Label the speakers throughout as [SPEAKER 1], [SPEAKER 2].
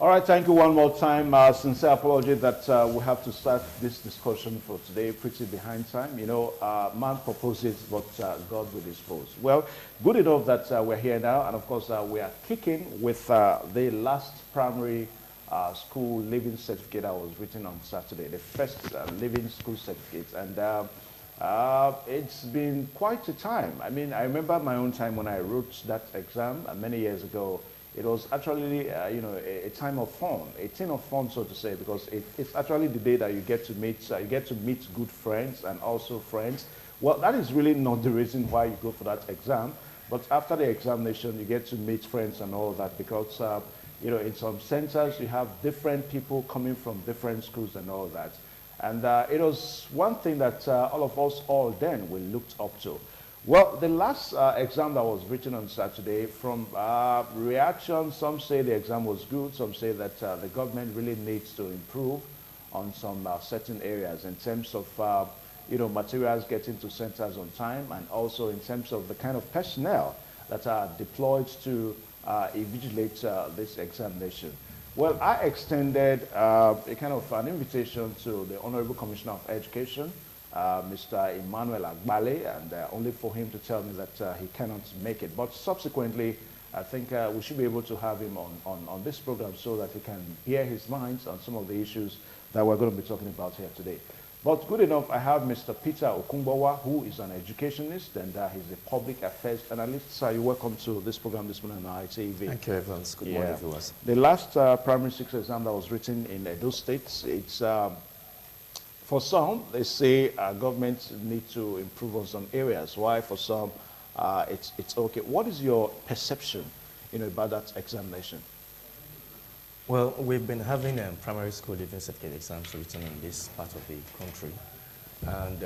[SPEAKER 1] All right, thank you one more time. Sincere apology that we have to start this discussion for today pretty behind time. You know, man proposes, but God will dispose. Well, good enough that we're here now, and of course we are kicking with the last primary school living certificate that was written on Saturday, the first living school certificate, and it's been quite a time. I mean, I remember my own time when I wrote that exam many years ago. It was actually, you know, a time of fun, a tin of fun, so to say, because it's actually the day that you get to meet good friends and also friends. Well, that is really not the reason why you go for that exam, but after the examination, you get to meet friends and all that because, you know, in some centers, you have different people coming from different schools and all that. And it was one thing that all of us all then we looked up to. Well, the last exam that was written on Saturday, from reactions, some say the exam was good, some say that the government really needs to improve on some certain areas in terms of, you know, materials getting to centers on time, and also in terms of the kind of personnel that are deployed to invigilate this examination. Well, I extended a kind of an invitation to the Honorable Commissioner of Education, Mr. Emmanuel AGBA, and only for him to tell me that he cannot make it. But subsequently, I think we should be able to have him on this program so that he can hear his minds on some of the issues that we're going to be talking about here today. But good enough, I have Mr. Peter Okungbowa, who is an educationist, and he's a public affairs analyst. Sir, you're welcome to this program this morning on ITV.
[SPEAKER 2] Thank you, Evans. Good morning, viewers.
[SPEAKER 1] The last primary 6 exam that was written in Edo State, it's for some, they say governments need to improve on some areas. Why for some, it's okay. What is your perception, you know, about that examination?
[SPEAKER 2] Well, we've been having primary school living certificate exams written in this part of the country. And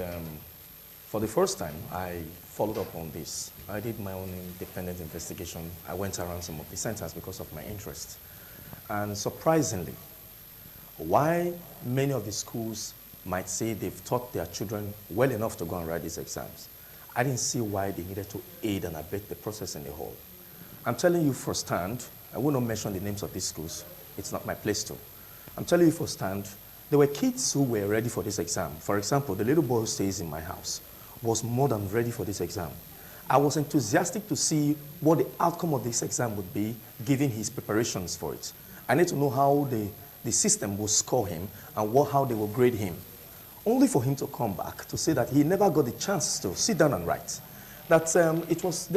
[SPEAKER 2] for the first time, I followed up on this. I did my own independent investigation. I went around some of the centers because of my interest. And surprisingly, why many of the schools might say they've taught their children well enough to go and write these exams, I didn't see why they needed to aid and abet the process in the whole. I'm telling you firsthand, I will not mention the names of these schools. It's not my place to. I'm telling you firsthand, there were kids who were ready for this exam. For example, the little boy who stays in my house was more than ready for this exam. I was enthusiastic to see what the outcome of this exam would be, given his preparations for it. I need to know how the system will score him and how they will grade him. Only for him to come back to say that he never got the chance to sit down and write. That it was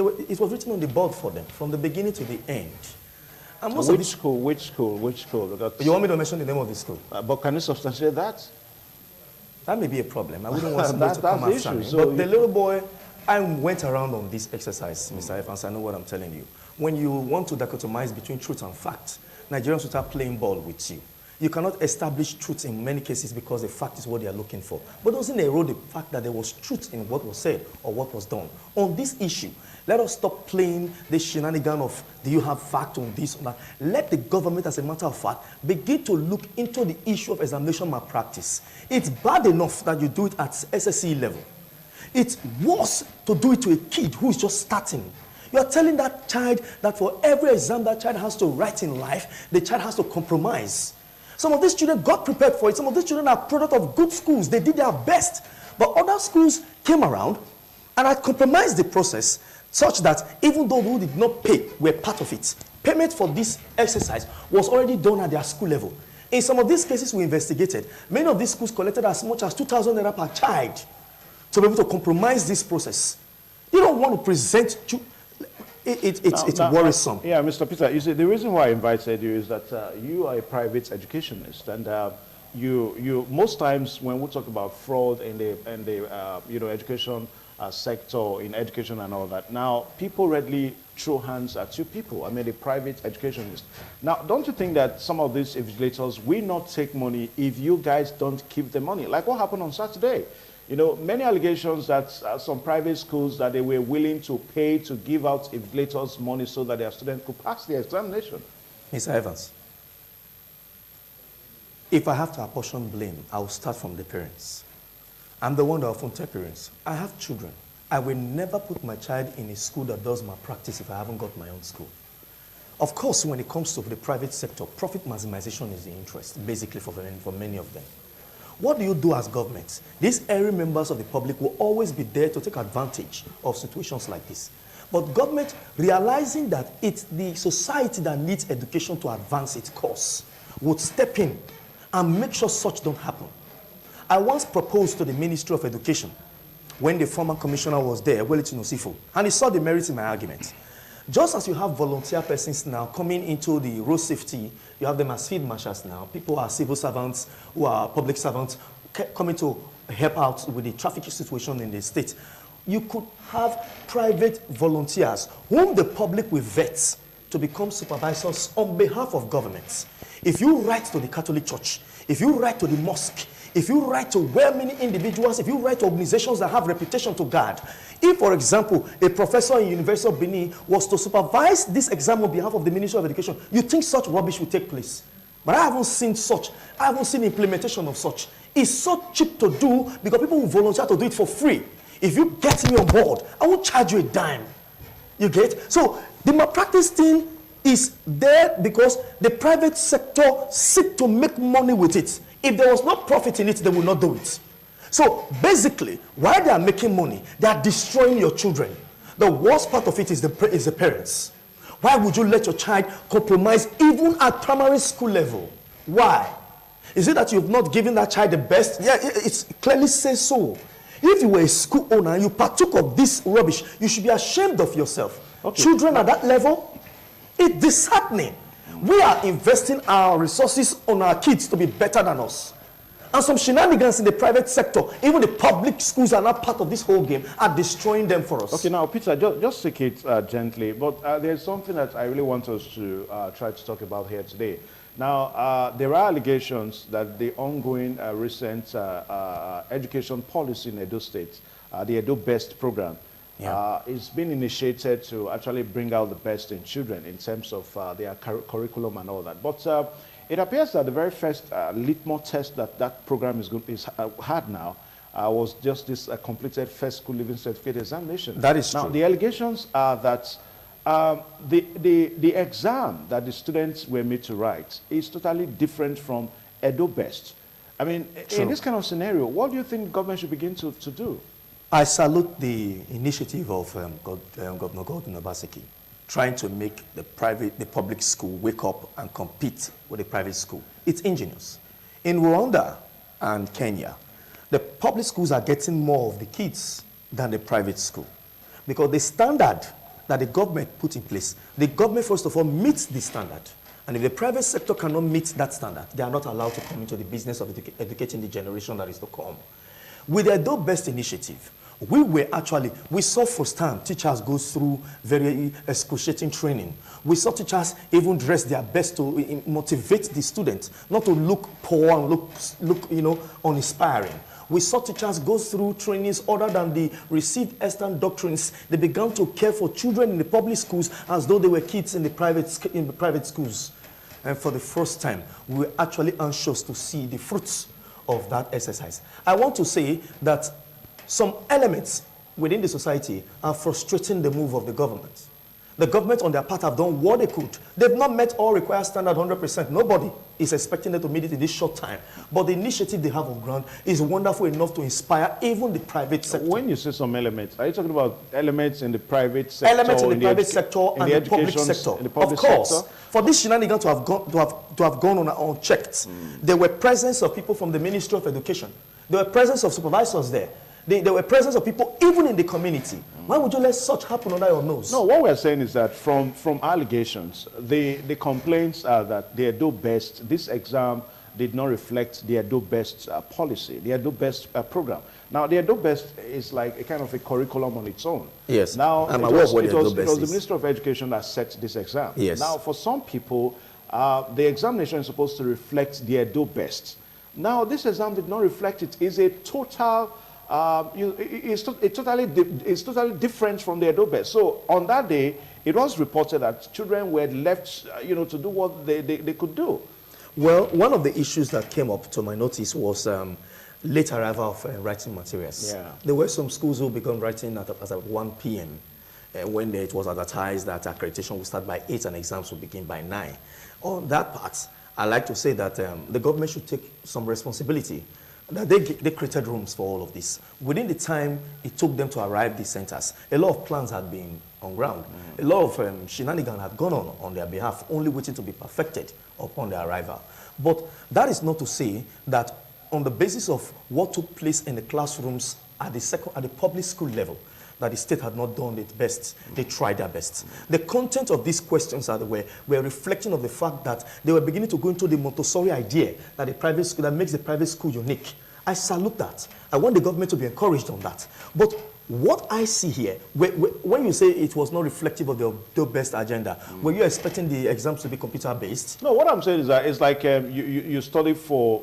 [SPEAKER 2] written on the board for them from the beginning to the end. And most
[SPEAKER 1] which school? Because
[SPEAKER 2] you want me to mention the name of the school?
[SPEAKER 1] But can you substantiate that?
[SPEAKER 2] That may be a problem. I wouldn't want somebody to come after me.
[SPEAKER 1] So
[SPEAKER 2] but the little boy, I went around on this exercise, Mr. Evans. I know what I'm telling you. When you want to dichotomize between truth and fact, Nigerians will start playing ball with you. You cannot establish truth in many cases because the fact is what they are looking for. But doesn't erode the fact that there was truth in what was said or what was done. On this issue, let us stop playing the shenanigan of, do you have fact on this or that? Let the government, as a matter of fact, begin to look into the issue of examination malpractice. It's bad enough that you do it at SSE level. It's worse to do it to a kid who is just starting. You are telling that child that for every exam that child has to write in life, the child has to compromise. Some of these children got prepared for it. Some of these children are product of good schools. They did their best. But other schools came around and had compromised the process such that even though who did not pay were part of it, payment for this exercise was already done at their school level. In some of these cases we investigated, many of these schools collected as much as 2,000 naira per child to be able to compromise this process. You don't want to present... It's worrisome.
[SPEAKER 1] Yeah, Mr. Peter, you see, the reason why I invited you is that you are a private educationist, and you most times when we talk about fraud in the you know, education sector, in education and all that, now people readily throw hands at you people. I mean, the private educationists. Now, don't you think that some of these invigilators will not take money if you guys don't keep the money? Like what happened on Saturday? You know, many allegations that some private schools that they were willing to pay to give out invigilators money so that their students could pass the examination.
[SPEAKER 2] Mr. Evans, if I have to apportion blame, I will start from the parents. I'm the one that often tell parents, I have children. I will never put my child in a school that does malpractice if I haven't got my own school. Of course, when it comes to the private sector, profit maximization is the interest, basically for many of them. What do you do as government? These area members of the public will always be there to take advantage of situations like this. But government, realizing that it's the society that needs education to advance its course, would step in and make sure such don't happen. I once proposed to the Ministry of Education, when the former commissioner was there, Wellington Osifo, and he saw the merits in my argument. Just as you have volunteer persons now coming into the road safety, you have them as field marshals now. People who are civil servants, who are public servants, coming to help out with the traffic situation in the state. You could have private volunteers whom the public will vet to become supervisors on behalf of governments. If you write to the Catholic Church, if you write to the mosque, if you write to well-meaning individuals, if you write to organizations that have reputation to guard, if, for example, a professor in University of Benin was to supervise this exam on behalf of the Ministry of Education, you think such rubbish will take place. But I haven't seen such. I haven't seen implementation of such. It's so cheap to do because people will volunteer to do it for free. If you get me on board, I won't charge you a dime. You get? So the malpractice thing is there because the private sector seek to make money with it. If there was no profit in it, they will not do it. So basically, while they are making money, they are destroying your children. The worst part of it is the parents. Why would you let your child compromise even at primary school level? Why? Is it that you've not given that child the best? Yeah, it clearly says so. If you were a school owner and you partook of this rubbish, you should be ashamed of yourself. Okay. Children at that level, it's disheartening. We are investing our resources on our kids to be better than us. And some shenanigans in the private sector, even the public schools are not part of this whole game, are destroying them for us. Okay,
[SPEAKER 1] now, Peter, just take it gently, but there's something that I really want us to try to talk about here today. Now, there are allegations that the ongoing recent education policy in Edo State, the Edo Best program, is being initiated to actually bring out the best in children in terms of their curriculum and all that. But it appears that the very first litmus test that program is had now was just this completed first school living certificate examination.
[SPEAKER 2] That is
[SPEAKER 1] true.
[SPEAKER 2] Now,
[SPEAKER 1] the allegations are that the exam that the students were made to write is totally different from Edo Best. I mean, in this kind of scenario, what do you think the government should begin to do?
[SPEAKER 2] I salute the initiative of Governor Gordon Obaseki, trying to make the public school wake up and compete with the private school. It's ingenious. In Rwanda and Kenya, the public schools are getting more of the kids than the private school because the standard that the government put in place, the government first of all meets the standard. And if the private sector cannot meet that standard, they are not allowed to come into the business of educating the generation that is to come. With the Edo Best initiative, we saw firsthand teachers go through very excruciating training. We saw teachers even dress their best to motivate the students, not to look poor and look uninspiring. We saw teachers go through trainings other than the received Eastern doctrines. They began to care for children in the public schools as though they were kids in the private schools. And for the first time, we were actually anxious to see the fruits of that exercise. I want to say that some elements within the society are frustrating the move of the government. The government on their part have done what they could. They've not met all required standards 100%. Nobody is expecting them to meet it in this short time. But the initiative they have on ground is wonderful enough to inspire even the private sector.
[SPEAKER 1] When you say some elements, are you talking about elements in the private sector?
[SPEAKER 2] Elements in the private sector and the public sector. Of course. For this shenanigans to have gone on unchecked, there were presence of people from the Ministry of Education. There were presence of supervisors there. There were presence of people even in the community. Why would you let such happen under your nose?
[SPEAKER 1] No, what we're saying is that from allegations, the complaints are that the Edo Best, this exam did not reflect the Edo Best policy, the Edo Best program. Now, the Edo Best is like a kind of a curriculum on its own.
[SPEAKER 2] Yes.
[SPEAKER 1] Now,
[SPEAKER 2] it was
[SPEAKER 1] the Minister of Education that set this exam.
[SPEAKER 2] Yes.
[SPEAKER 1] Now, for some people, the examination is supposed to reflect the Edo Best. Now, this exam did not reflect it. It's a total... it's totally different from the Edo Best. So on that day, it was reported that children were left, to do what they could do.
[SPEAKER 2] Well, one of the issues that came up to my notice was late arrival of writing materials.
[SPEAKER 1] Yeah.
[SPEAKER 2] There were some schools who began writing at 1 p.m. when it was advertised that accreditation would start by 8 and exams would begin by 9. On that part, I like to say that the government should take some responsibility. That they created rooms for all of this. Within the time it took them to arrive these centers, a lot of plans had been on ground. A lot of shenanigans had gone on their behalf, only waiting to be perfected upon their arrival. But that is not to say that on the basis of what took place in the classrooms at the public school level, that the state had not done its best. They tried their best. The content of these questions were reflecting of the fact that they were beginning to go into the Montessori idea that the private school, that makes the private school unique. I salute that. I want the government to be encouraged on that. But what I see here, when you say it was not reflective of the best agenda, were you expecting the exams to be computer-based?
[SPEAKER 1] No, what I'm saying is that it's like you study for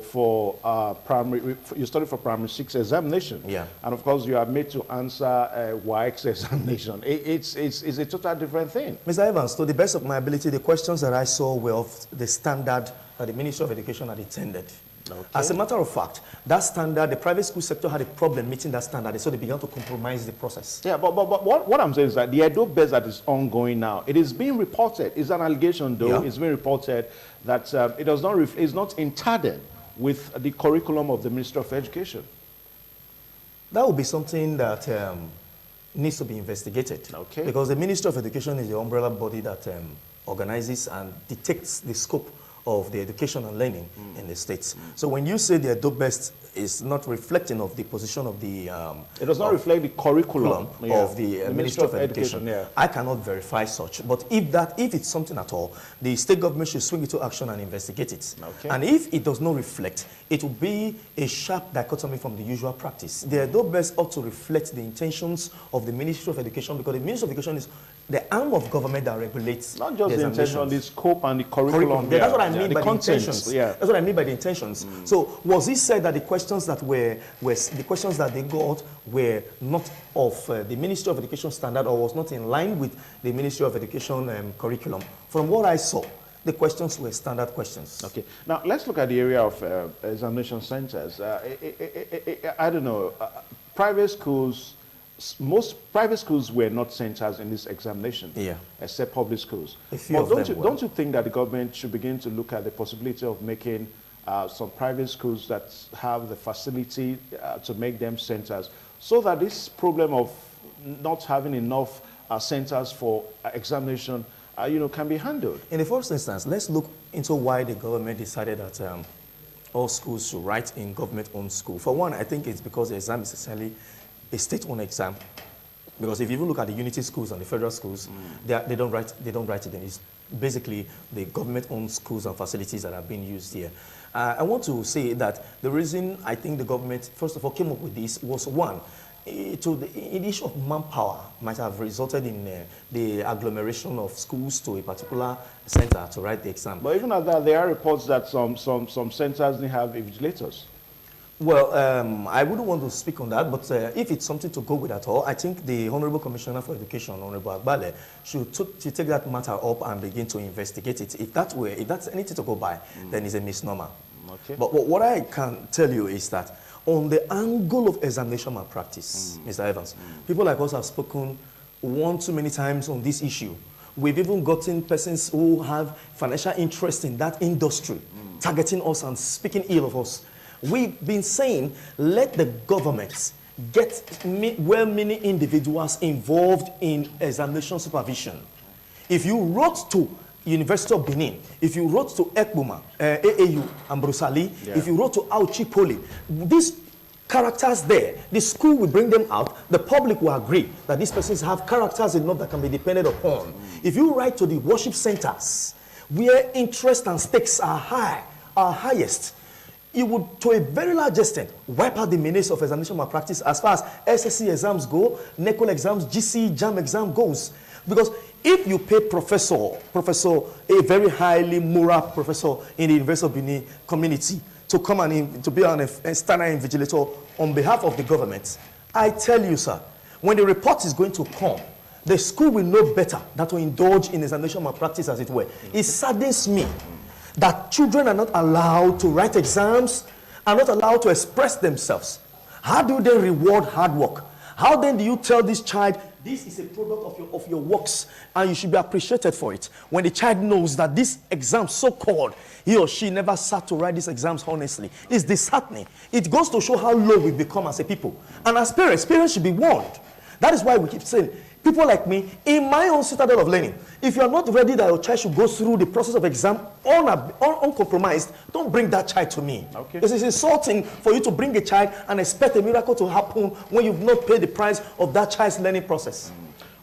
[SPEAKER 1] primary 6 examination,
[SPEAKER 2] yeah,
[SPEAKER 1] and of course you are made to answer WAEC's examination. It's a total different thing.
[SPEAKER 2] Mr. Evans, to the best of my ability, the questions that I saw were of the standard that the Ministry of Education had intended. Okay. As a matter of fact, that standard, the private school sector had a problem meeting that standard, so they began to compromise the process.
[SPEAKER 1] Yeah, but what I'm saying is that the AREGBESOLA that is ongoing now, it is being reported. It's an allegation, though. Yeah. It's being reported that it does not is not intended with the curriculum of the Ministry of Education.
[SPEAKER 2] That would be something that needs to be investigated.
[SPEAKER 1] Okay.
[SPEAKER 2] Because the Ministry of Education is the umbrella body that organizes and dictates the scope of the education and learning in the states. So when you say the AREGBESOLA is not reflecting of the position of the...
[SPEAKER 1] it does not reflect the curriculum
[SPEAKER 2] of the Ministry of Education.
[SPEAKER 1] Yeah.
[SPEAKER 2] I cannot verify such. But if it's something at all, the state government should swing into action and investigate it.
[SPEAKER 1] Okay.
[SPEAKER 2] And if it does not reflect, it will be a sharp dichotomy from the usual practice. The AREGBESOLA ought to reflect the intentions of the Ministry of Education, because the Ministry of Education is the arm of government that regulates
[SPEAKER 1] not just the intention, the scope and the curriculum.
[SPEAKER 2] Yeah, that's what I mean by the intentions.
[SPEAKER 1] Yeah.
[SPEAKER 2] That's what I mean by the intentions. So was it said that the questions that the questions that they got were not of the Ministry of Education standard, or was not in line with the Ministry of Education curriculum? From what I saw, the questions were standard questions.
[SPEAKER 1] Okay. Now let's look at the area of examination centers. I don't know. Private schools. Most private schools were not centers in this examination, except public schools. But don't you think that the government should begin to look at the possibility of making some private schools that have the facility to make them centers, so that this problem of not having enough centers for examination can be handled? In
[SPEAKER 2] the first instance, let's look into why the government decided that all schools should write in government-owned school. For one, I think it's because the exam is essentially a state-owned exam, because if you even look at the unity schools and the federal schools, they don't write it in. It's basically the government-owned schools and facilities that are being used here. I want to say that the reason I think the government, first of all, came up with this was, one, the issue of manpower might have resulted in the agglomeration of schools to a particular center to write the exam.
[SPEAKER 1] But even at that, there are reports that some centers didn't have invigilators.
[SPEAKER 2] Well, I wouldn't want to speak on that, but if it's something to go with at all, I think the Honorable Commissioner for Education, Honorable AGBA, should take that matter up and begin to investigate it. If that's anything to go by, then it's a misnomer.
[SPEAKER 1] Okay.
[SPEAKER 2] But what I can tell you is that on the angle of examination malpractice, Mr. Evans, people like us have spoken one too many times on this issue. We've even gotten persons who have financial interest in that industry, targeting us and speaking ill of us. We've been saying, let the government get well-meaning individuals involved in examination supervision. If you wrote to University of Benin, if you wrote to ECBUMA, AAU, and Brusali, if you wrote to Auchi Poly, these characters there, the school will bring them out, the public will agree that these persons have characters enough that can be depended upon. If you write to the worship centers, where interest and stakes are highest, it would, to a very large extent, wipe out the menace of examination malpractice as far as SSC exams go, NECOL exams, GC, JAM exam goes. Because if you pay professor, a very highly moral professor in the University of Benin community, to come and to be a standard invigilator on behalf of the government, I tell you, sir, when the report is going to come, the school will know better than to indulge in examination malpractice, as it were. It saddens me that children are not allowed to write exams, are not allowed to express themselves. How do they reward hard work? How then do you tell this child, This is a product of your works, and you should be appreciated for it. When the child knows that this exam, so-called, he or she never sat to write these exams honestly, it's disheartening. It goes to show how low we've become as a people. And as parents should be warned. That is why we keep saying, people like me, in my own citadel of learning, if you are not ready that your child should go through the process of exam uncompromised, don't bring that child to me.
[SPEAKER 1] Okay.
[SPEAKER 2] Because it's insulting for you to bring a child and expect a miracle to happen when you've not paid the price of that child's learning process.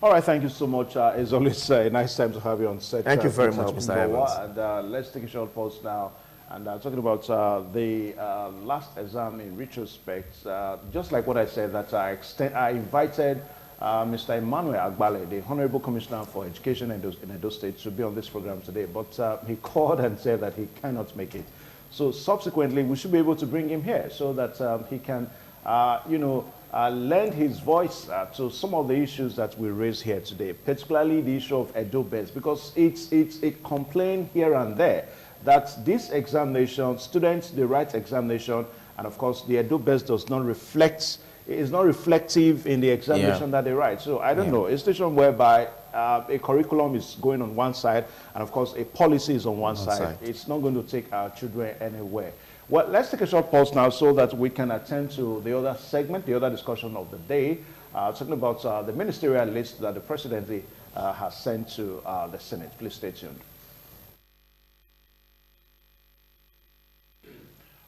[SPEAKER 1] All right, thank you so much. It's always a nice time to have you on set.
[SPEAKER 2] Thank you very much, Mr. Evans.
[SPEAKER 1] And let's take a short pause now. And talking about the last exam in retrospect, just like what I said, that I invited Mr. Emmanuel Agbale, the Honorable Commissioner for Education in Edo State, to be on this program today. But he called and said that he cannot make it. So subsequently, we should be able to bring him here so that he can, lend his voice to some of the issues that we raise here today, particularly the issue of Edo Best, because it's a complaint here and there that this examination, students, they write examination, and of course the Edo Best does not reflect, is not reflective in the examination that they write. So I don't know, a situation whereby a curriculum is going on one side, and of course a policy is on one side. It's not going to take our children anywhere. Well, let's take a short pause now so that we can attend to the other segment, the other discussion of the day, talking about the ministerial list that the presidency has sent to the Senate. Please stay tuned.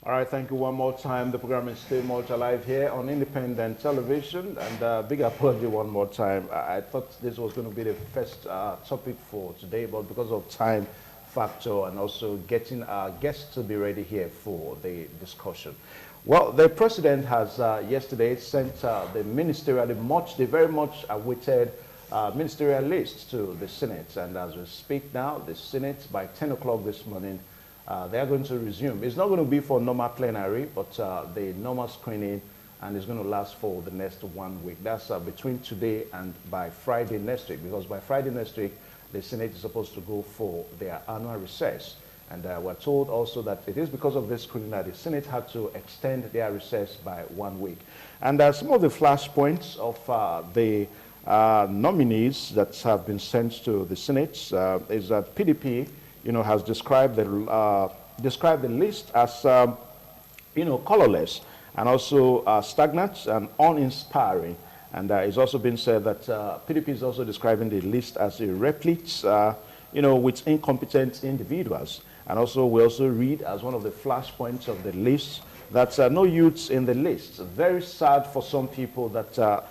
[SPEAKER 1] All right, thank you one more time. The program is still much alive here on independent television. And big apology one more time. I thought this was going to be the first topic for today, but because of time factor and also getting our guests to be ready here for the discussion. Well, the president has yesterday sent the ministerial, the very much awaited ministerial list to the Senate. And as we speak now, the Senate, by 10 o'clock this morning, they are going to resume. It's not going to be for normal plenary, but the normal screening, and it's going to last for the next 1 week. That's between today and by Friday next week, because by Friday next week, the Senate is supposed to go for their annual recess. And we're told also that it is because of this screening that the Senate had to extend their recess by 1 week. And some of the flashpoints of the nominees that have been sent to the Senate is that PDP, has described the list as, colorless and also stagnant and uninspiring. And it's also been said that PDP is also describing the list as a replete, with incompetent individuals. And also we also read as one of the flashpoints of the list that no youths in the list. Very sad for some people that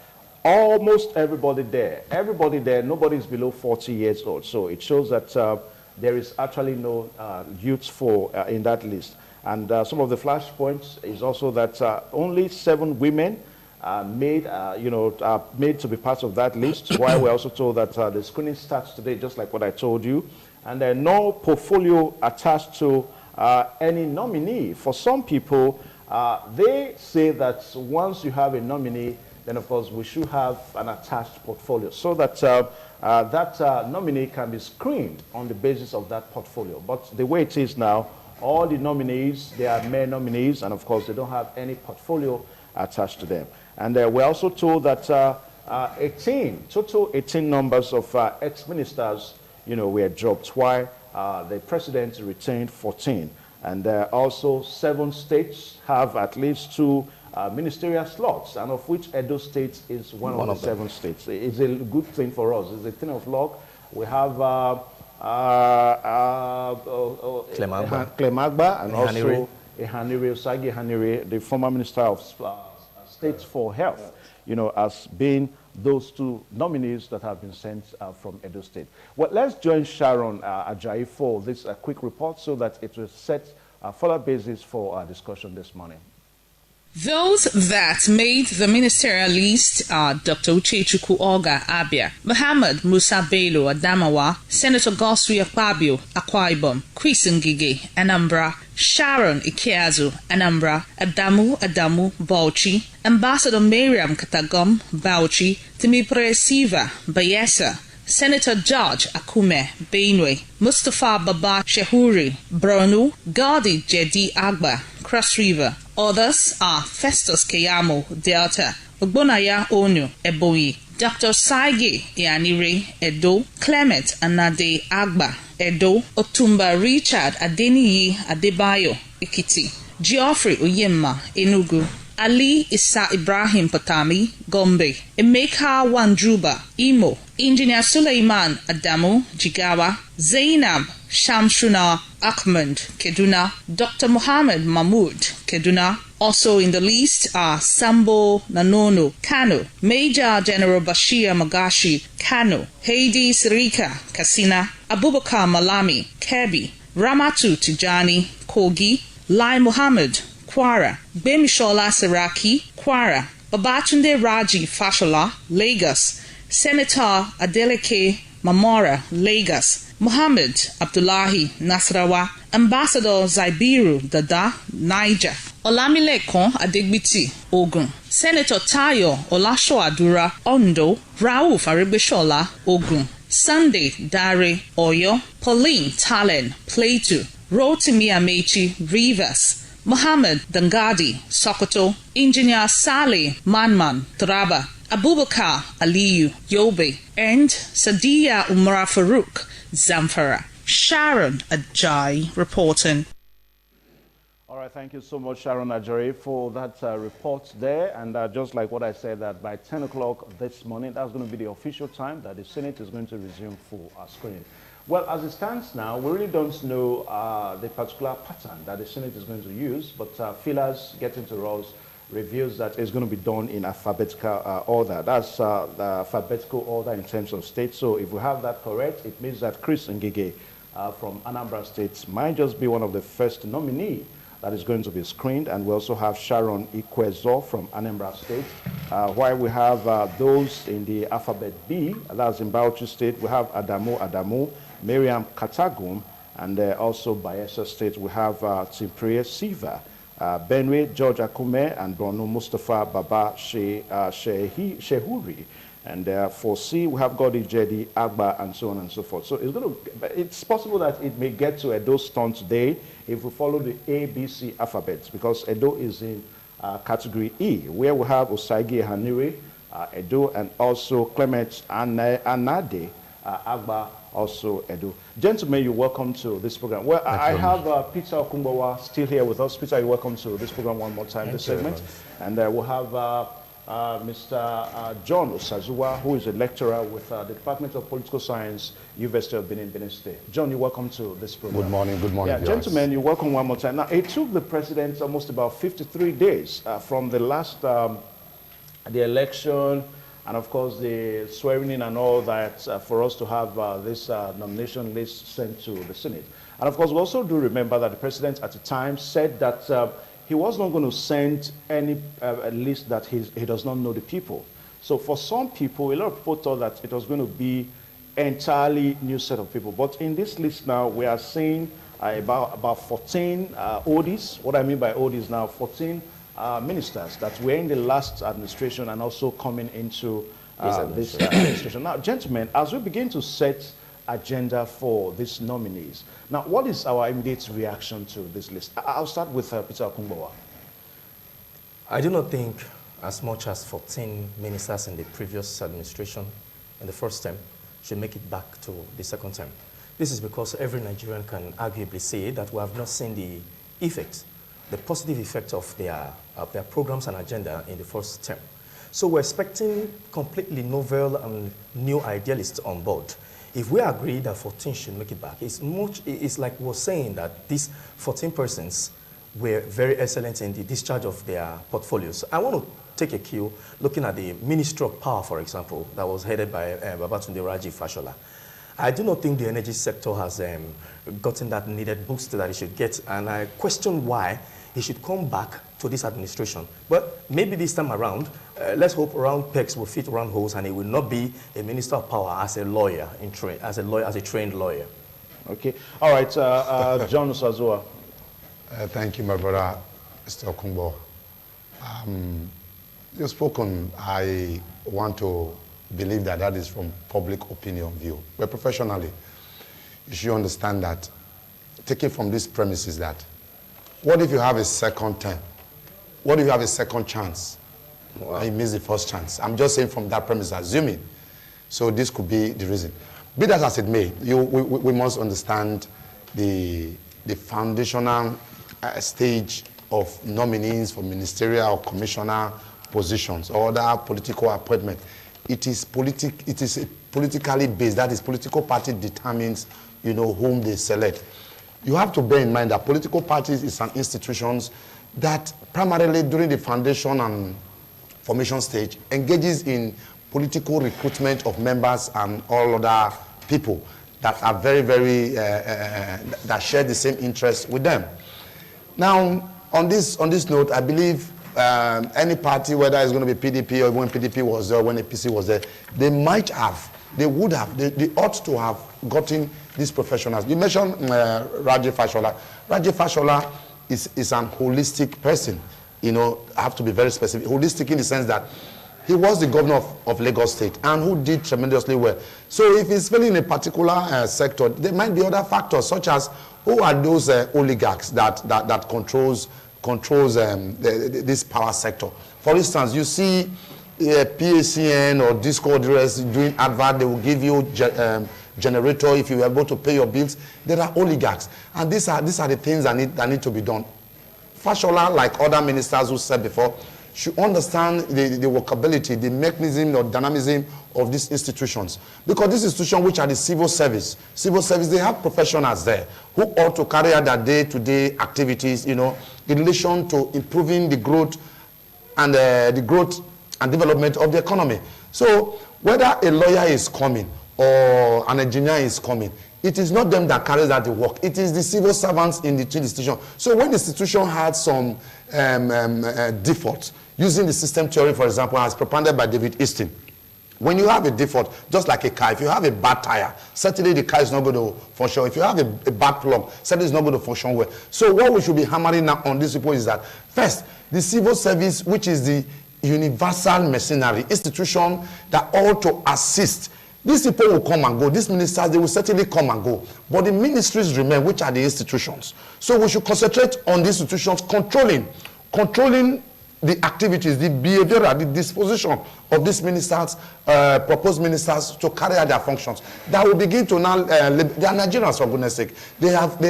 [SPEAKER 1] almost everybody there, nobody is below 40 years old. So it shows that there is actually no youths in that list. And some of the flashpoints is also that only 7 women made to be part of that list, while we're also told that the screening starts today, just like what I told you. And no portfolio attached to any nominee. For some people, they say that once you have a nominee, then of course we should have an attached portfolio so that that nominee can be screened on the basis of that portfolio. But the way it is now, all the nominees, they are mere nominees, and of course they don't have any portfolio attached to them. And we're also told that total 18 numbers of ex-ministers, were dropped, while the president retained 14. And also 7 states have at least 2 ministerial slots, and of which Edo State is one of the 7 states. It's a good thing for us. It's a thing of luck. We have Clemagba and also Usagi Hanire, the former Minister of State for Health, as being those 2 nominees that have been sent from Edo State. Well, let's join Sharon Ajayi for this quick report so that it will set a further basis for our discussion this morning.
[SPEAKER 3] Those that made the ministerial list are Dr. Uchechukwu Oga Abia, Muhammad Musa Bello Adamawa, Senator Gosri Akpabio Akwa Ibom, Chris Ngige Anambra, Sharon IKEAZU Anambra, Adamu Bauchi, Ambassador Miriam Katagom Bauchi, Timipre Siva Bayelsa, Senator George Akume Benue, Mustapha Baba Shehuri BORNO, GODDY JEDI AGBA Cross River. Others are Festus KEYAMO Delta, Ogbonaya Onu Ebonyi, Dr. Saige Yanire, Edo. Clement Anade Agba, Edo. Otumba Richard Adeniyi Adebayo, Ekiti. Geoffrey Oyema, Enugu. Ali Issa Ibrahim Patami, Gombe. Emeka Wanjuba, Imo. Engineer Suleiman Adamu, Jigawa. Zainab Shamshuna Ahmed, Kaduna. Dr. Muhammad Mahmood, Kaduna. Also in the list are Sambo Nanono, Kano. Major General Bashir Magashi, Kano. Heidi Sirika, Katsina. Abubakar Malami, Kebbi. Ramatu Tijani, Kogi. Lai Muhammad, Kwara. Bemishola Saraki, Kwara. Babatunde Raji Fashola, Lagos. Senator Adeleke Mamora, Lagos. Muhammad Abdullahi, Nasarawa. Ambassador Zaibiru Dada, Niger. Olamilekon Adegbiti, Ogun. Senator Tayo Olashoadura, Ondo. RAUF AREGBESOLA, Ogun. Sunday Dare, Oyo. Pauline Talen, Plateau. Rotimi Amechi, Rivers. Muhammad Dangadi, Sokoto. Engineer Saleh Manman, Taraba. Abubakar Aliyu, Yobe. And Sadia Umar Farouk, Zamfara. Sharon Ajay reporting.
[SPEAKER 1] All right, thank you so much, Sharon Ajay, for that report there. And just like what I said, that by 10 o'clock this morning, that's going to be the official time that the Senate is going to resume full screening. Well, as it stands now, we really don't know the particular pattern that the Senate is going to use, but feelers getting to us reveals that it's going to be done in alphabetical order. That's the alphabetical order in terms of state. So if we have that correct, it means that Chris Ngige from Anambra State might just be one of the first nominee that is going to be screened. And we also have Sharon IKEAZU from Anambra State. While we have those in the alphabet B, that's in Bauchi State, we have Adamu, Miriam Katagum, and also Bayelsa State, we have Timpriye Siva, Benue, George Akume, and BORNO MUSTAPHA Baba Shehuri. And for C, we got GODDY, JEDI, AGBA, and so on and so forth. So it's possible that it may get to Edo's turn today if we follow the ABC alphabet, because Edo is in category E, where we have Osagie Hanire, Edo, and also Clement Anade, AGBA, also Edo. Gentlemen, you're welcome to this program. Well, I have Peter Okumbawa still here with us. Peter, you're welcome to this program one more time, this segment. And we'll have Mr. John Osazuwa, who is a lecturer with the Department of Political Science, University of Benin, Benin State. John, you're welcome to this program.
[SPEAKER 4] Good morning, good morning.
[SPEAKER 1] Yeah, gentlemen, you're welcome one more time. Now, it took the president almost about 53 days from the last, the election, and of course the swearing in and all that for us to have this nomination list sent to the Senate. And of course, we also do remember that the president at the time said that he was not going to send any list that he does not know the people. So for some people, a lot of people thought that it was going to be an entirely new set of people. But in this list now, we are seeing about 14 ODs. What I mean by ODs now, 14 ministers that were in the last administration and also coming into this administration. Now, gentlemen, as we begin to set agenda for these nominees, now, what is our immediate reaction to this list? I'll start with Peter Okumbawa.
[SPEAKER 2] I do not think as much as 14 ministers in the previous administration in the first term should make it back to the second term. This is because every Nigerian can arguably say that we have not seen the effects, the positive effect of their programs and agenda in the first term. So we're expecting completely novel and new idealists on board. If we agree that 14 should make it back, it's like we're saying that these 14 persons were very excellent in the discharge of their portfolios. I want to take a cue looking at the Ministry of Power, for example, that was headed by Babatunde Raji Fashola. I do not think the energy sector has gotten that needed boost that it should get, and I question why he should come back to this administration. But maybe this time around, let's hope round pegs will fit round holes, and he will not be a minister of power as a lawyer, as a trained lawyer.
[SPEAKER 1] Okay. All right, John Osazuwa.
[SPEAKER 4] Thank you, my brother, Mr. Okumbo. You've spoken. I want to believe that that is from public opinion view. But professionally, you should understand that, taking from this premise is that, what if you have a second term? What if you have a second chance Wow. He missed the first chance. I'm just saying from that premise, assuming. So this could be the reason. Be that as it may, we must understand the foundational stage of nominees for ministerial or commissioner positions or other political appointment. It is politically based. That is, political party determines, you know, whom they select. You have to bear in mind that political parties is an institution that primarily during the foundation and formation stage engages in political recruitment of members and all other people that are very, very, that share the same interests with them. Now, on this note, I believe any party, whether it's going to be PDP or when PDP was there, when APC was there, they ought to have gotten these professionals. You mentioned Raji Fashola. Raji Fashola is an holistic person. You know, I have to be very specific. Holistic in the sense that he was the governor of Lagos State and who did tremendously well. So if he's failing in a particular sector, there might be other factors such as who are those oligarchs that controls this power sector. For instance, you see PACN or Discord doing advert, they will give you generator if you are able to pay your bills. There are oligarchs, and these are the things that need to be done. Fashola, like other ministers who said before, should understand the workability, the mechanism or dynamism of these institutions. Because these institutions, which are the civil service, they have professionals there who ought to carry out their day-to-day activities, you know, in relation to improving the growth and development of the economy. So whether a lawyer is coming or an engineer is coming, it is not them that carries out the work. It is the civil servants in the institution. So when the institution had some defaults, using the system theory, for example, as propounded by David Easton, when you have a default, just like a car, if you have a bad tire, certainly the car is not going to function. If you have a bad plug, certainly it's not going to function well. So what we should be hammering now on these people is that, first, the civil service, which is the universal mercenary institution that ought to assist. These people will come and go. These ministers, they will certainly come and go. But the ministries remain, which are the institutions. So we should concentrate on the institutions controlling the activities, the behavior, the disposition of these ministers, proposed ministers to carry out their functions. That will begin to now, they are Nigerians for goodness sake. They have,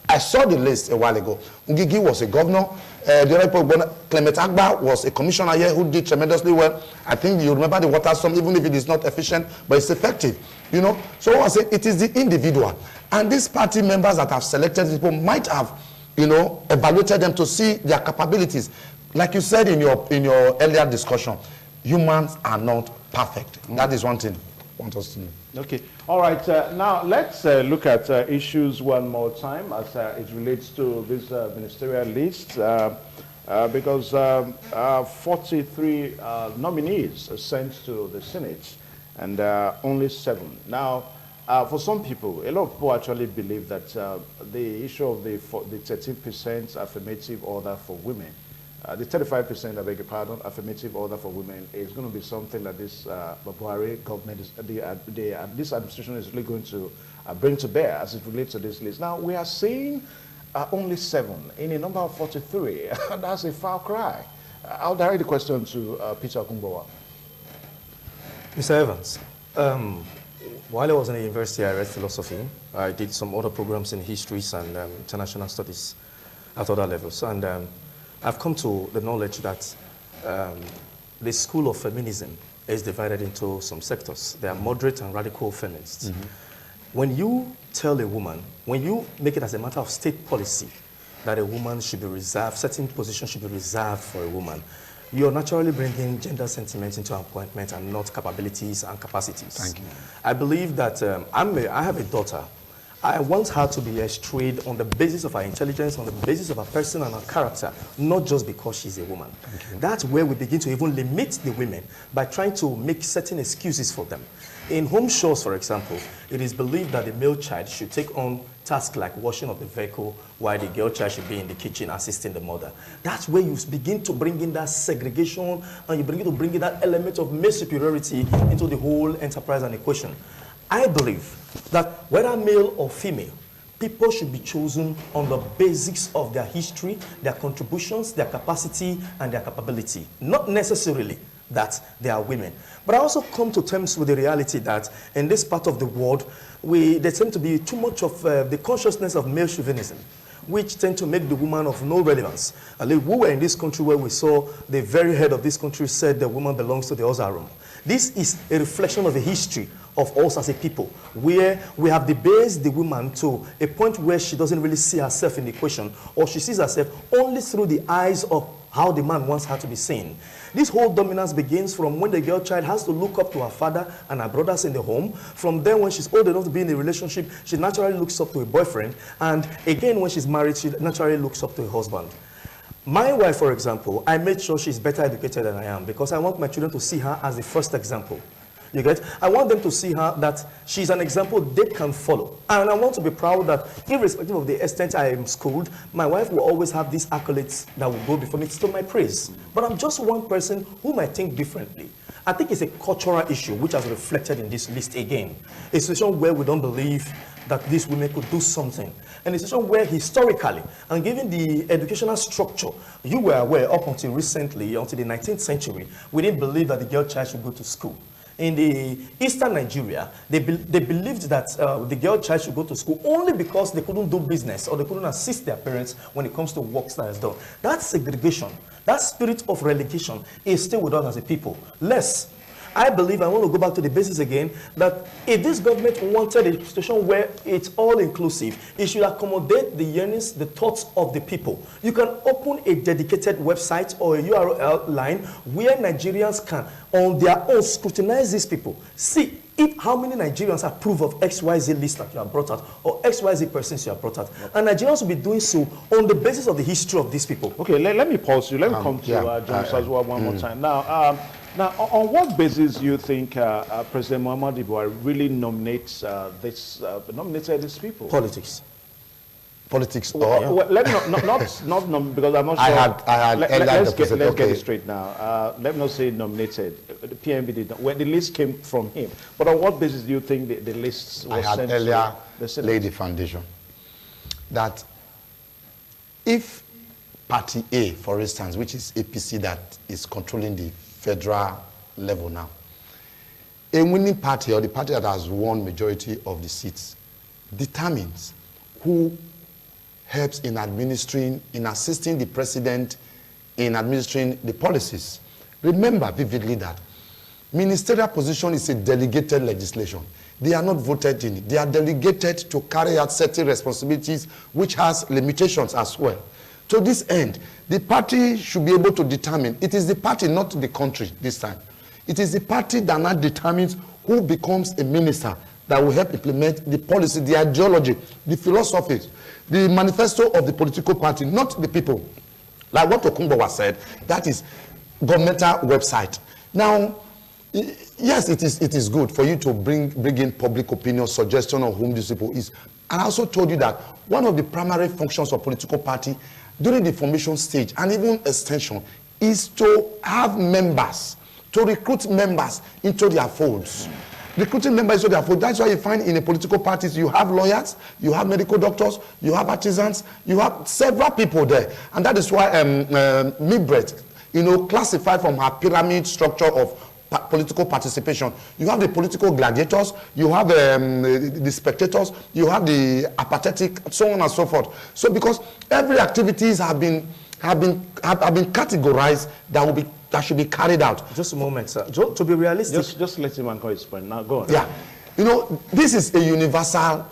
[SPEAKER 4] I saw the list a while ago. Ngigi was a governor. Clement AGBA was a commissioner here who did tremendously well. I think you remember the water storm, even if it is not efficient, but it's effective. You know, so I say it is the individual. And these party members that have selected people might have, you know, evaluated them to see their capabilities. Like you said in your earlier discussion, humans are not perfect. That is one thing I want us to know.
[SPEAKER 1] Okay. All right. Now let's look at issues one more time as it relates to this ministerial list, because 43 nominees are sent to the Senate and only 7. Now, for some people, a lot of people actually believe that the issue of the 13% affirmative order for women, the 35%, I beg your pardon, affirmative order for women is going to be something that this Buhari government, this administration is really going to bring to bear as it relates to this list. Now, we are seeing only 7 in a number of 43. That's a far cry. I'll direct the question to Peter Okumbowa.
[SPEAKER 2] Mr. Evans, while I was in the university, I read philosophy. I did some other programs in histories and international studies at other levels. And I've come to the knowledge that the school of feminism is divided into some sectors. There are moderate and radical feminists. When you tell a woman, when you make it as a matter of state policy that a woman should be reserved, certain positions should be reserved for a woman, you're naturally bringing gender sentiments into appointment and not capabilities and capacities.
[SPEAKER 4] Thank you.
[SPEAKER 2] I believe that I have a daughter. I want her to be estrayed on the basis of her intelligence, on the basis of her person and her character, not just because she's a woman. That's where we begin to even limit the women by trying to make certain excuses for them. In home chores, for example, it is believed that the male child should take on tasks like washing of the vehicle, while the girl child should be in the kitchen assisting the mother. That's where you begin to bring in that segregation, and you begin to bring in that element of male superiority into the whole enterprise and equation. I believe that whether male or female, people should be chosen on the basics of their history, their contributions, their capacity, and their capability. Not necessarily that they are women. But I also come to terms with the reality that in this part of the world, there seems to be too much of the consciousness of male chauvinism, which tend to make the woman of no relevance. We were in this country where we saw the very head of this country said the woman belongs to the other room. This is a reflection of the history of us as a people, where we have debased the woman to a point where she doesn't really see herself in the equation, or she sees herself only through the eyes of how the man wants her to be seen. This whole dominance begins from when the girl child has to look up to her father and her brothers in the home. From then, when she's old enough to be in a relationship, she naturally looks up to a boyfriend. And again, when she's married, she naturally looks up to a husband. My wife, for example, I made sure she's better educated than I am because I want my children to see her as the first example. You get? I want them to see her that she's an example they can follow. And I want to be proud that irrespective of the extent I am schooled, my wife will always have these accolades that will go before me to my praise. But I'm just one person who might think differently. I think it's a cultural issue which has reflected in this list again. A situation where we don't believe that these women could do something. And a situation where historically, and given the educational structure, you were aware up until recently, until the 19th century, we didn't believe that the girl child should go to school. In the eastern Nigeria, they believed that the girl child should go to school only because they couldn't do business or they couldn't assist their parents when it comes to works that is done. That segregation, that spirit of relegation is still with us as a people. Less. I believe, I want to go back to the basis again, that if this government wanted a situation where it's all-inclusive, it should accommodate the yearnings, the thoughts of the people. You can open a dedicated website or a URL line where Nigerians can, on their own, scrutinize these people. See how many Nigerians approve of XYZ list that you have brought out or XYZ persons you have brought out. And Nigerians will be doing so on the basis of the history of these people.
[SPEAKER 1] Okay, let me pause you. Let me come to James as well one more time. Now, on what basis do you think President Muhammadu Buhari really nominates nominated these people?
[SPEAKER 2] Politics.
[SPEAKER 1] Politics. Well, let me not because I'm not sure. Let's get it straight now. Let me not say nominated. The PMB did not. When the list came from him, but on what basis do you think the list was sent?
[SPEAKER 4] I had earlier laid the foundation that if Party A, for instance, which is APC that is controlling the federal level now, a winning party or the party that has won majority of the seats determines who helps in assisting the president in administering the policies. Remember vividly that ministerial position is a delegated legislation. They are not voted in. They are delegated to carry out certain responsibilities which has limitations as well. To this end, the party should be able to determine. It is the party, not the country this time. It is the party that now determines who becomes a minister that will help implement the policy, the ideology, the philosophy, the manifesto of the political party, not the people. Like what Okumbo was said, that is governmental website. Now, yes, it is good for you to bring in public opinion, suggestion of whom these people is. And I also told you that one of the primary functions of political party during the formation stage and even extension is to have members, to recruit members into their folds. Recruiting members into their folds. That's why you find in a political parties you have lawyers, you have medical doctors, you have artisans, you have several people there. And that is why Mibret, classified from her pyramid structure of political participation. You have the political gladiators, you have the spectators, you have the apathetic, so on and so forth. So because every activities have been categorized that should be carried out.
[SPEAKER 2] Just a moment, sir. To be realistic.
[SPEAKER 1] Just let him answer his point. Now go on.
[SPEAKER 4] Yeah. This is a universal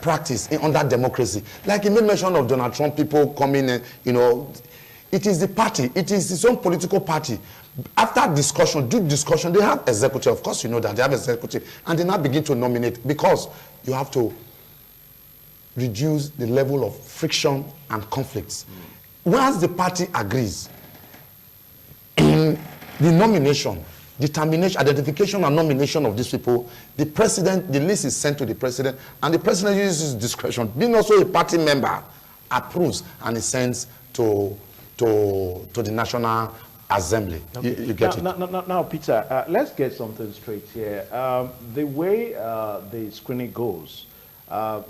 [SPEAKER 4] practice under democracy. Like you made mention of Donald Trump, people coming in, it is the party, it is its own political party. After discussion, due discussion, they have executive. Of course, you know that they have executive. And they now begin to nominate because you have to reduce the level of friction and conflicts. Once the party agrees, the nomination, determination, identification and nomination of these people, the list is sent to the president, and the president uses his discretion, being also a party member, approves and it sends to the National Assembly. Okay. You get it.
[SPEAKER 1] Now, Peter, let's get something straight here. The way the screening goes,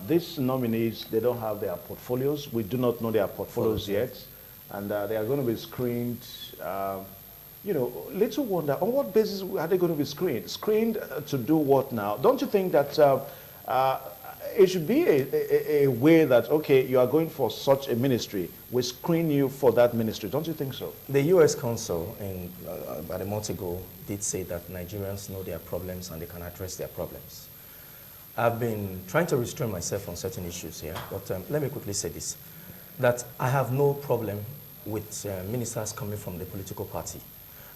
[SPEAKER 1] These nominees, they don't have their portfolios. We do not know their portfolios yet. And they are going to be screened, you know, little wonder, on what basis are they going to be screened? Screened to do what now? Don't you think that it should be a way that, okay, you are going for such a ministry, we screen you for that ministry. Don't you think so?
[SPEAKER 2] The U.S. Consul about a month ago did say that Nigerians know their problems and they can address their problems. I've been trying to restrain myself on certain issues here, but let me quickly say this, that I have no problem with ministers coming from the political party.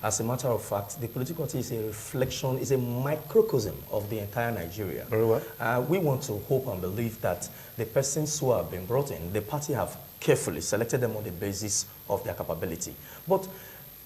[SPEAKER 2] As a matter of fact, the political party is a reflection, is a microcosm of the entire Nigeria.
[SPEAKER 4] Very well.
[SPEAKER 2] We want to hope and believe that the persons who have been brought in, the party have carefully selected them on the basis of their capability. But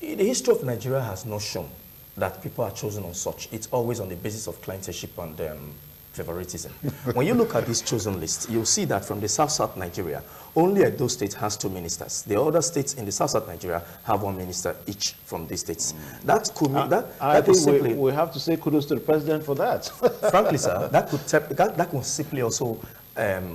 [SPEAKER 2] the history of Nigeria has not shown that people are chosen on such. It's always on the basis of clientelship and favoritism. When you look at this chosen list, you'll see that from the South Nigeria, only Edo State has 2 ministers. The other states in the South Nigeria have 1 minister each from these states. That could mean
[SPEAKER 1] I think we have to say kudos to the president for that.
[SPEAKER 2] Frankly, sir, that could simply also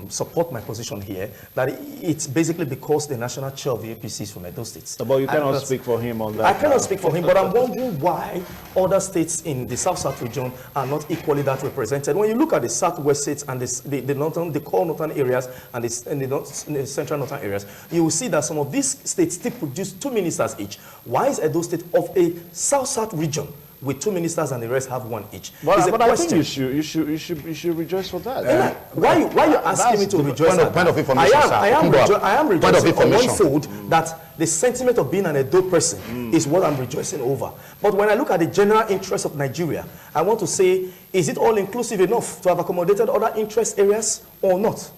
[SPEAKER 2] support my position here, that it's basically because the national chair of the APC is from Edo State.
[SPEAKER 1] But you cannot speak for him on that.
[SPEAKER 2] I cannot speak for him, but I'm wondering why other states in the South region are not equally that represented. When you look at the Southwest states and the core northern areas and the central northern areas, you will see that some of these states still produce 2 ministers each. Why is Edo State of a South region with 2 ministers and the rest have 1 each?
[SPEAKER 1] But I think you should rejoice for that.
[SPEAKER 2] Why are you asking me to rejoice?
[SPEAKER 4] Point of information,
[SPEAKER 2] I am rejoicing on one fold that the sentiment of being an Edo person is what I'm rejoicing over. But when I look at the general interest of Nigeria, I want to say, is it all inclusive enough to have accommodated other interest areas or not?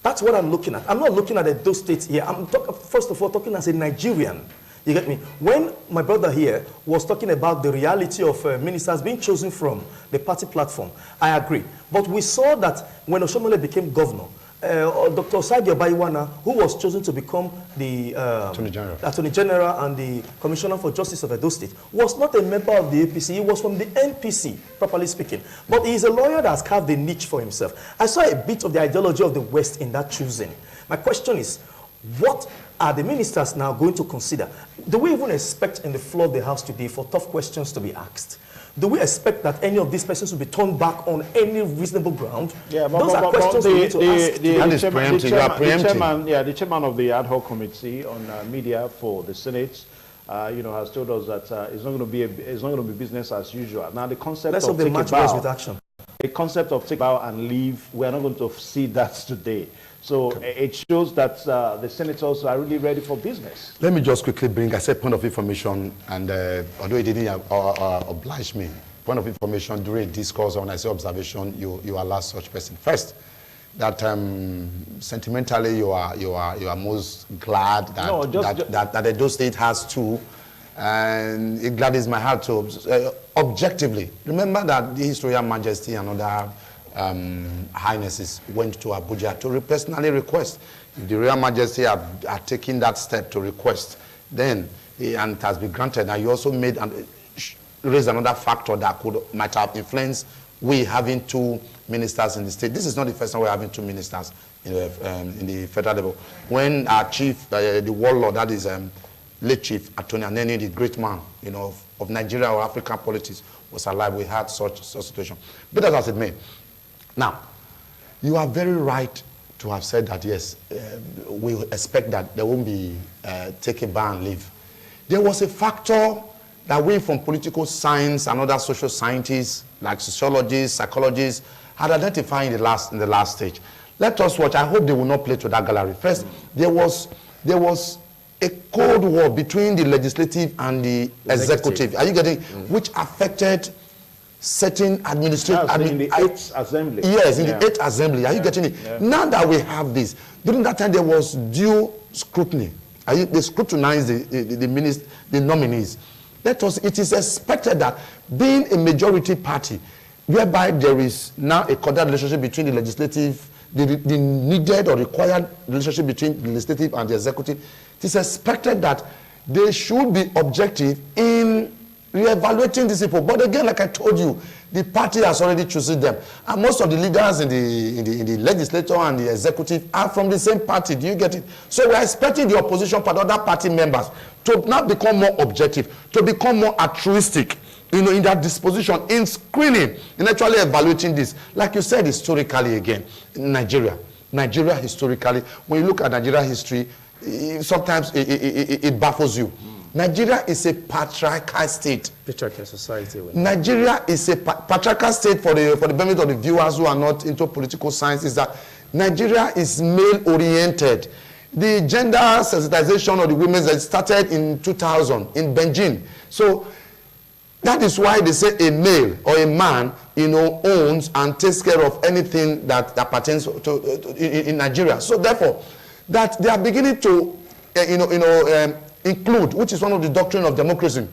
[SPEAKER 2] That's what I'm looking at. I'm not looking at Edo State here. I'm first of all talking as a Nigerian. You get me? When my brother here was talking about the reality of ministers being chosen from the party platform, I agree. But we saw that when Oshomole became governor, Dr. Osagi Obayiwana, who was chosen to become the Attorney General and the Commissioner for Justice of Edo State, was not a member of the APC. He was from the NPC, properly speaking. But he is a lawyer that has carved a niche for himself. I saw a bit of the ideology of the West in that choosing. My question is, what are the ministers now going to consider? Do we even expect in the floor of the House today for tough questions to be asked? Do we expect that any of these persons will be turned back on any reasonable ground? Yeah, but those are questions we need to ask.
[SPEAKER 1] The chairman of the ad hoc committee on media for the Senate, you know, has told us that it's not going to be business as usual. Now, the concept of take a bow, with action. The concept of take a bow and leave, we are not going to see that today. So it shows that the senators are really ready for business.
[SPEAKER 4] Let me just quickly bring, I said point of information, and although it didn't oblige me, point of information during discourse, when I say observation, you allow such person. First, that sentimentally you are most glad that that Edo State has 2, and it gladdens my heart to objectively. Remember that the His Royal Majesty and other Highnesses went to Abuja to personally request. If the Royal Majesty are taking that step to request, then and it has been granted. And you also made raised another factor that might have influenced we having 2 ministers in the state. This is not the first time we're having 2 ministers in the federal level. When our chief, the warlord, that is late Chief Attorney Aneni, the great man, you know, of Nigeria or African politics, was alive, we had such situation. But as it may. Now, you are very right to have said that, yes, we expect that there won't be take a bow and leave. There was a factor that we from political science and other social scientists, like sociologists, psychologists, had identified in the last stage. Let us watch. I hope they will not play to that gallery. First, there was a cold war between the legislative and the executive. Are you getting? Which affected certain administrative
[SPEAKER 1] in the 8th assembly.
[SPEAKER 4] Yes, in the 8th assembly. Are you getting it? Yeah. Now that we have this, during that time there was due scrutiny. They scrutinized the nominees. It is expected that being a majority party, whereby there is now a cordial relationship between the legislative, the needed or required relationship between the legislative and the executive, it is expected that they should be objective in re-evaluating these people. But again, like I told you, The party has already chosen them. And most of the leaders in the legislature and the executive are from the same party. Do you get it? So we are expecting the opposition party, other party members, to now become more objective, to become more altruistic, in their disposition, in screening, in actually evaluating this. Like you said, historically again, Nigeria historically, when you look at Nigeria history, sometimes it baffles you. Nigeria is a patriarchal state.
[SPEAKER 2] Patriarchal society.
[SPEAKER 4] Nigeria is a patriarchal state. For the benefit of the viewers who are not into political science, is that Nigeria is male-oriented. The gender sensitization of the women that started in 2000 in Benin. So that is why they say a male or a man, owns and takes care of anything that pertains to in Nigeria. So therefore, that they are beginning to, include, which is one of the doctrine of democracy,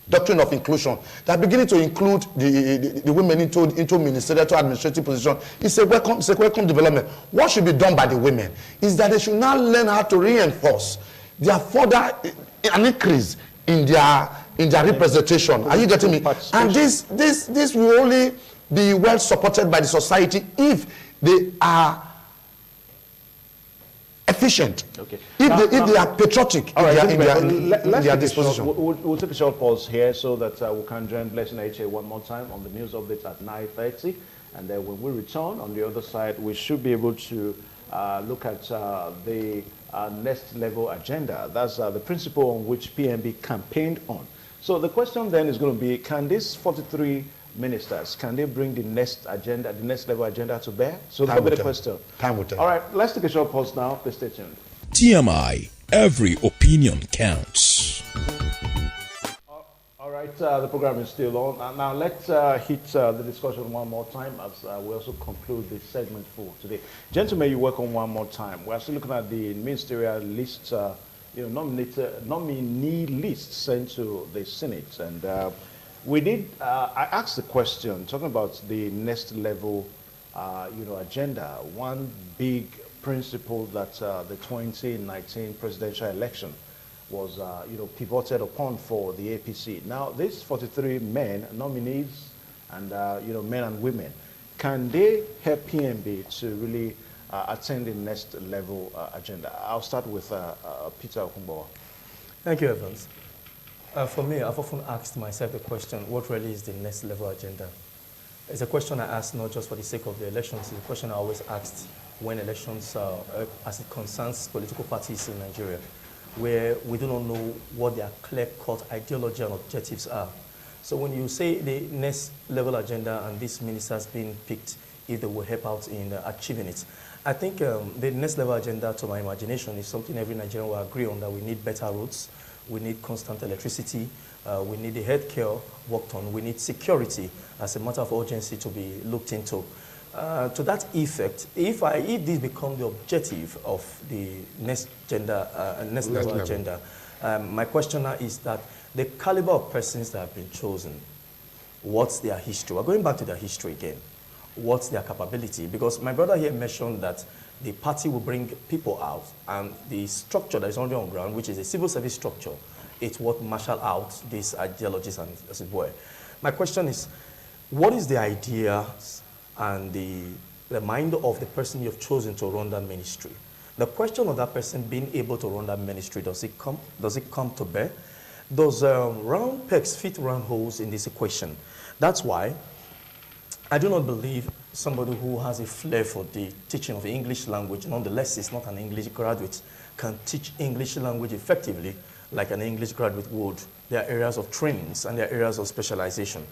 [SPEAKER 4] doctrine of inclusion. They are beginning to include the women into ministerial to administrative position. It's a welcome development. What should be done by the women is that they should now learn how to reinforce their further an increase in their representation. Are you getting me? And this will only be well supported by the society if they are efficient. Okay. If they are patriotic in their disposition.
[SPEAKER 1] We'll take a short pause here so that we can join Blessing HA one more time on the news updates at 9:30. And then when we return on the other side, we should be able to look at the next level agenda. That's the principle on which PMB campaigned on. So the question then is going to be, can these 43 ministers, can they bring the next agenda, the next level agenda to bear? So that'll be the question.
[SPEAKER 4] Time will tell.
[SPEAKER 1] All right, let's take a short pause now. Please stay tuned.
[SPEAKER 5] TMI, every opinion counts.
[SPEAKER 1] All right, the program is still on. Now let's hit the discussion one more time as we also conclude this segment for today. Gentlemen, you welcome one more time. We're still looking at the ministerial list, nominee list sent to the Senate. And I asked the question, talking about the next level, agenda. One big principle that the 2019 presidential election was, pivoted upon for the APC. Now, these 43 men, nominees, and, men and women, can they help PMB to really attend the next level agenda? I'll start with Peter Okumbawa.
[SPEAKER 2] Thank you, Evans. For me, I've often asked myself the question, what really is the next level agenda? It's a question I ask not just for the sake of the elections, it's a question I always asked when elections, as it concerns political parties in Nigeria, where we do not know what their clear-cut ideology and objectives are. So when you say the next level agenda and these ministers being picked, if they will help out in achieving it, I think the next level agenda, to my imagination, is something every Nigerian will agree on, that we need better roads, we need constant electricity, we need the healthcare worked on, we need security as a matter of urgency to be looked into. To that effect, if this becomes the objective of the next level agenda, my question now is that the caliber of persons that have been chosen, what's their history? We're going back to their history again. What's their capability? Because my brother here mentioned that the party will bring people out, and the structure that is already on ground, which is a civil service structure, it's what marshal out these ideologies, and as it were. My question is, what is the idea and the mind of the person you've chosen to run that ministry? The question of that person being able to run that ministry, does it come to bear? Does round pegs fit round holes in this equation? That's why I do not believe somebody who has a flair for the teaching of the English language, nonetheless is not an English graduate, can teach English language effectively like an English graduate would. There are areas of trainings and there are areas of specialization.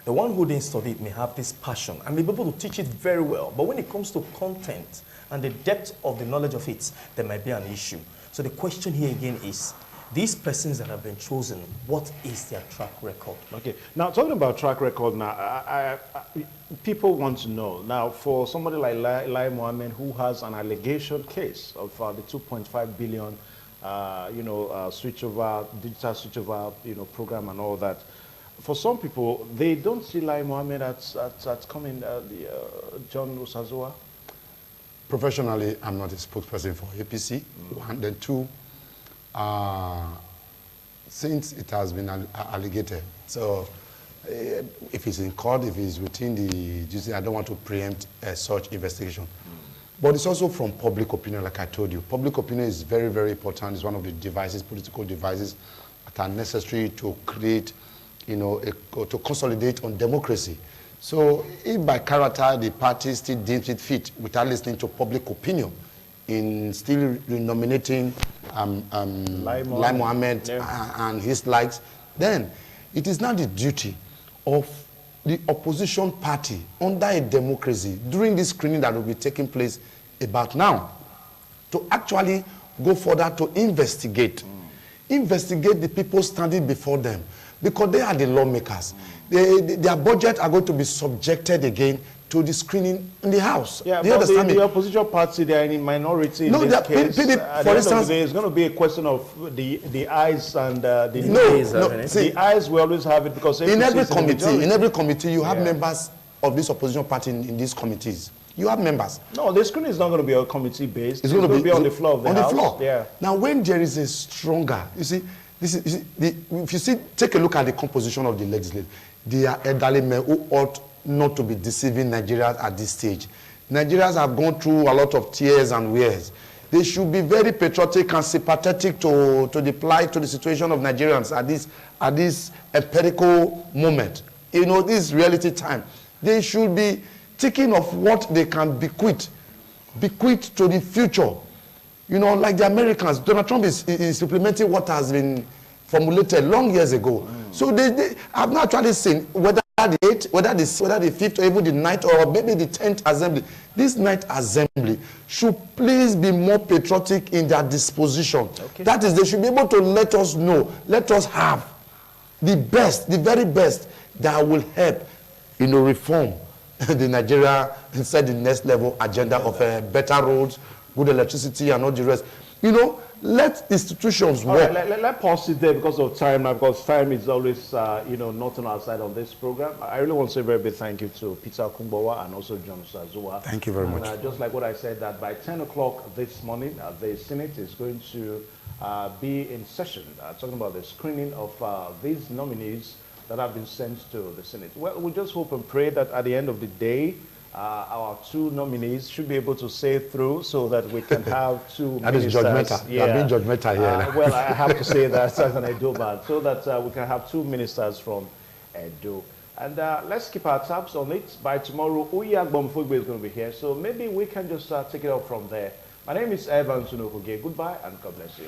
[SPEAKER 2] The one who didn't study it may have this passion and be able to teach it very well, but when it comes to content and the depth of the knowledge of it, there might be an issue. So the question here again is, these persons that have been chosen, what is their track record?
[SPEAKER 1] Okay. Now, talking about track record now, people want to know. Now, for somebody like Lai Mohammed, who has an allegation case of the 2.5 billion, digital switchover, program and all that, for some people, they don't see Lai Mohammed as coming, John Usazua.
[SPEAKER 4] Professionally, I'm not a spokesperson for APC. One, then two, since it has been alleged, so if it's in court, if it's within the justice, I don't want to preempt such investigation. But it's also from public opinion, like I told you. Public opinion is very, very important. It's one of the devices, political devices, that are necessary to create, you know, to consolidate on democracy. So if by character the party still deems it fit, without listening to public opinion, in still renominating Lai Mohammed and his likes, then it is now the duty of the opposition party under a democracy during this screening that will be taking place about now to actually go further to investigate the people standing before them, because they are the lawmakers. Their budget are going to be subjected again to the screening in the House.
[SPEAKER 1] Yeah, but the opposition party, they are in minority in this case. For instance, it's going to be a question of the ayes and the nays. The ayes we always have it because
[SPEAKER 4] in every committee, you have members of this opposition party in these committees. You have members.
[SPEAKER 1] No, the screening is not going to be a committee based. It's going to be on the floor of the House. On the floor. Yeah.
[SPEAKER 4] Now, when there is a stronger, you see, if you see, take a look at the composition of the legislature. They are elderly men who ought not to be deceiving Nigerians at this stage. Nigerians have gone through a lot of tears and wears. They should be very patriotic and sympathetic to the plight, to the situation of Nigerians at this empirical moment. You know, this reality time. They should be thinking of what they can bequeath to the future. You know, like the Americans, Donald Trump is implementing what has been formulated long years ago. So they have not actually seen whether the 8th, whether the 5th, or even the 9th, or maybe the 10th assembly. This 9th assembly should please be more patriotic in their disposition. Okay. That is, they should be able to let us know, let us have the best, the very best that will help, you know, reform the Nigeria inside the next level agenda of better roads, good electricity, and all the rest. You know, let institutions work.
[SPEAKER 1] Right, let's pause it there because of time now, because time is always, you know, not on our side on this program. I really want to say a very big thank you to Peter Kumbawa and also John Sazua.
[SPEAKER 4] Thank you very much.
[SPEAKER 1] Just like what I said, that by 10 o'clock this morning, the Senate is going to be in session, talking about the screening of these nominees that have been sent to the Senate. Well, we just hope and pray that at the end of the day, our two nominees should be able to say through so that we can have two
[SPEAKER 4] that
[SPEAKER 1] ministers.
[SPEAKER 4] Is judgmental. Yeah. I've been judgmental here.
[SPEAKER 1] Well, I have to say that as an Edo man, so that we can have two ministers from Edo. And let's keep our tabs on it. By tomorrow, Oyagbom Fugbe is going to be here, so maybe we can just take it up from there. My name is Evan Sunokoge. Goodbye and God bless you.